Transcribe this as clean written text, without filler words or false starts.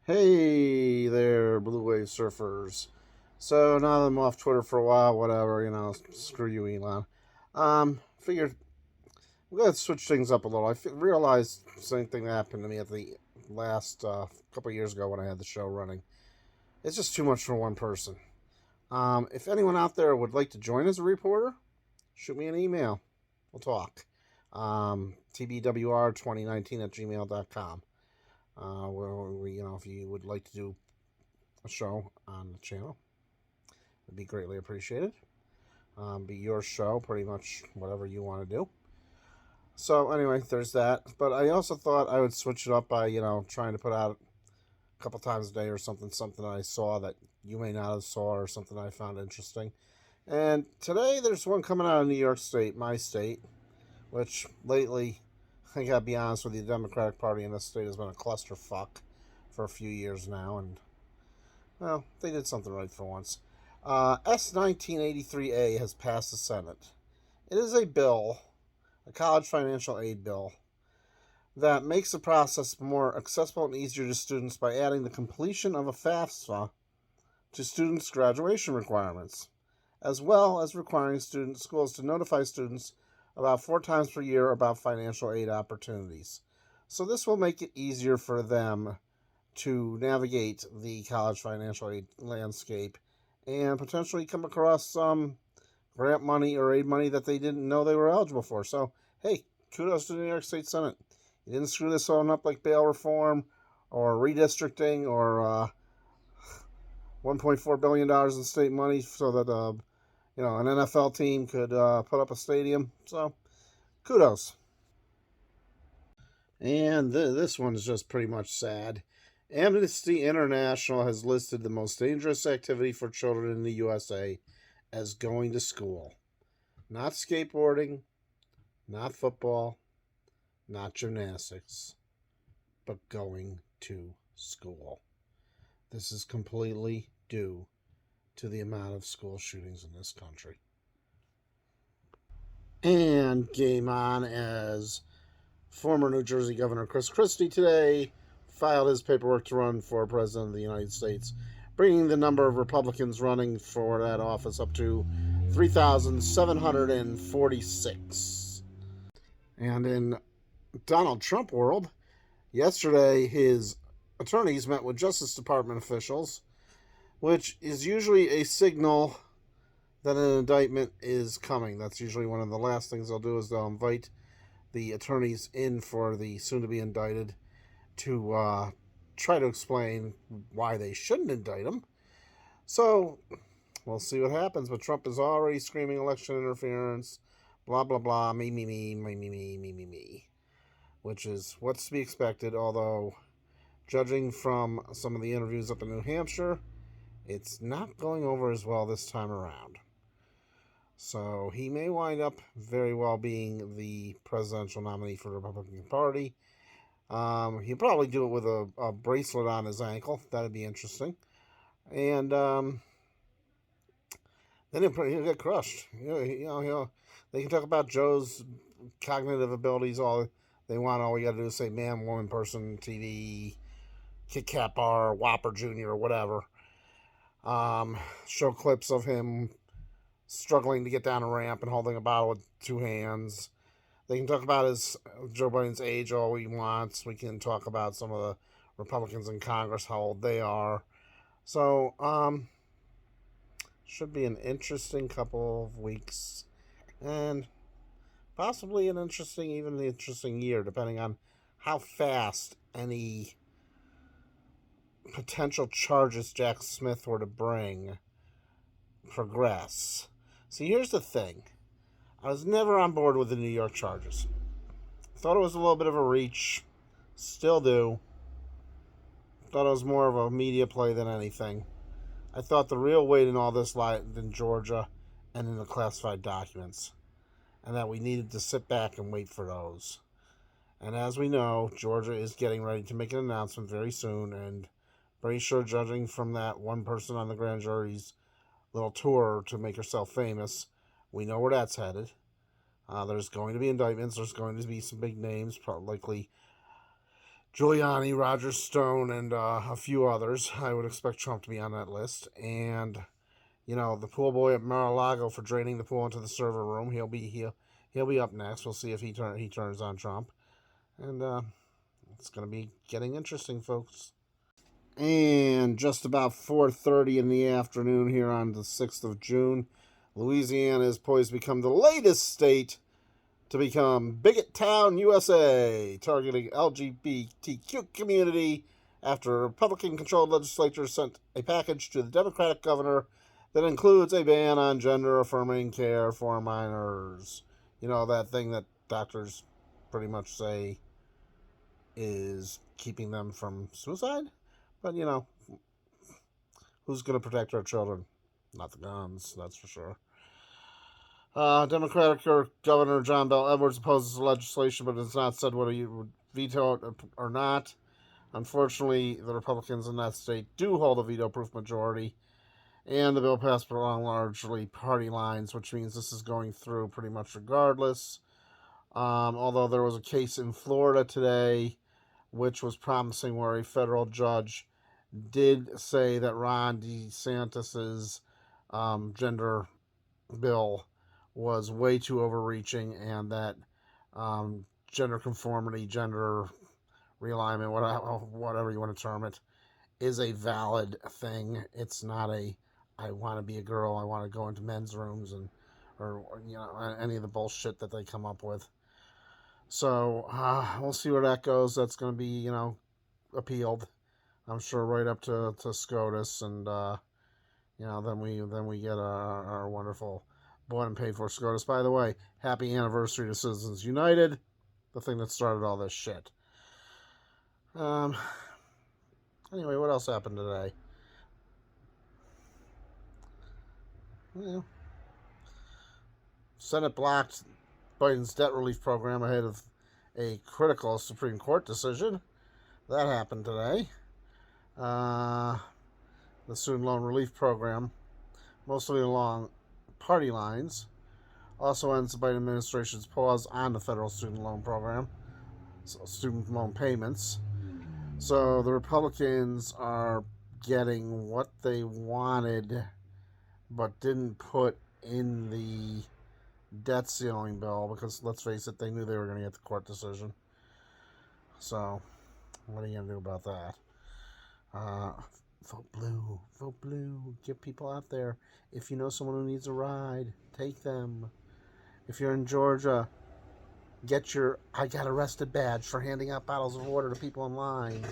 Hey there, Blue Wave Surfers. So now that I'm off Twitter for a while, whatever, screw you, Elon. Figured I'm going to switch things up a little. Realized the same thing that happened to me at the last couple of years ago when I had the show running. It's just too much for one person. If anyone out there would like to join as a reporter, shoot me an email. We'll talk. TBWR2019 at gmail.com. If you would like to do a show on the channel, it'd be greatly appreciated. Be your show, pretty much whatever you want to do. So anyway, there's that. But I also thought I would switch it up by trying to put out a couple times a day or something I saw that you may not have saw, or something I found interesting. And today there's one coming out of New York State, my state, which lately, I gotta be honest with you, the Democratic Party in this state has been a clusterfuck for a few years now, and well, they did something right for once. S1983A has passed the Senate. It is a bill, a college financial aid bill, that makes the process more accessible and easier to students by adding the completion of a FAFSA to students' graduation requirements, as well as requiring schools to notify students about 4 times per year about financial aid opportunities. So this will make it easier for them to navigate the college financial aid landscape and potentially come across some grant money or aid money that they didn't know they were eligible for. So, hey, kudos to the New York State Senate. You didn't screw this one up like bail reform or redistricting or $1.4 billion in state money so that an NFL team could put up a stadium. So, kudos. And this one is just pretty much sad. Amnesty International has listed the most dangerous activity for children in the USA as going to school. Not skateboarding, not football, not gymnastics, but going to school. This is completely due to the amount of school shootings in this country. And game on, as former New Jersey Governor Chris Christie today filed his paperwork to run for President of the United States, bringing the number of Republicans running for that office up to 3,746. And in Donald Trump world, yesterday his attorneys met with Justice Department officials, which is usually a signal that an indictment is coming. That's usually one of the last things they'll do, is they'll invite the attorneys in for the soon-to-be indicted to try to explain why they shouldn't indict him. So we'll see what happens. But Trump is already screaming election interference, blah, blah, blah, me, which is what's to be expected, although judging from some of the interviews up in New Hampshire, it's not going over as well this time around. So he may wind up very well being the presidential nominee for the Republican Party. He'll probably do it with a bracelet on his ankle. That'd be interesting. And then he'll get crushed. They can talk about Joe's cognitive abilities all they want. All we got to do is say man, woman, person, TV, Kit Kat bar, Whopper Jr., or whatever. Show clips of him struggling to get down a ramp and holding a bottle with 2 hands. They can talk about Joe Biden's age all he wants. We can talk about some of the Republicans in Congress, how old they are. So, should be an interesting couple of weeks. And possibly an interesting year, depending on how fast any potential charges Jack Smith were to bring progress. See, here's the thing. I was never on board with the New York charges. Thought it was a little bit of a reach. Still do. Thought it was more of a media play than anything. I thought the real weight in all this lied in Georgia and in the classified documents, and that we needed to sit back and wait for those. And as we know, Georgia is getting ready to make an announcement very soon, and pretty sure, judging from that one person on the grand jury's little tour to make herself famous, we know where that's headed. There's going to be indictments. There's going to be some big names, probably likely Giuliani, Roger Stone, and a few others. I would expect Trump to be on that list. And the pool boy at Mar-a-Lago for draining the pool into the server room. He'll be up next. We'll see if he turns on Trump. And it's going to be getting interesting, folks. And just about 4:30 in the afternoon here on the 6th of June, Louisiana is poised to become the latest state to become Bigot Town, USA, targeting LGBTQ community after a Republican-controlled legislature sent a package to the Democratic governor that includes a ban on gender-affirming care for minors. That thing that doctors pretty much say is keeping them from suicide? But, who's going to protect our children? Not the guns, that's for sure. Democratic Governor John Bel Edwards opposes the legislation, but has not said whether he would veto it or not. Unfortunately, the Republicans in that state do hold a veto-proof majority, and the bill passed along largely party lines, which means this is going through pretty much regardless. Although there was a case in Florida today, which was promising, where a federal judge did say that Ron DeSantis's gender bill was way too overreaching, and that gender conformity, gender realignment, whatever you want to term it, is a valid thing. It's not I want to be a girl, I want to go into men's rooms or any of the bullshit that they come up with. So we'll see where that goes. That's going to be appealed, I'm sure, right up to SCOTUS, and then we get our wonderful bought and paid for SCOTUS. By the way, happy anniversary to Citizens United, the thing that started all this shit. Anyway, what else happened today? Well, Senate blocked Biden's debt relief program ahead of a critical Supreme Court decision. That happened today. The student loan relief program, mostly along party lines, also ends the Biden administration's pause on the federal student loan program, student loan payments. So the Republicans are getting what they wanted, but didn't put in the debt ceiling bill, because let's face it, they knew they were going to get the court decision. So what are you going to do about that? Vote blue, get people out there. If you know someone who needs a ride, take them. If you're in Georgia, get your I got arrested badge for handing out bottles of water to people in line.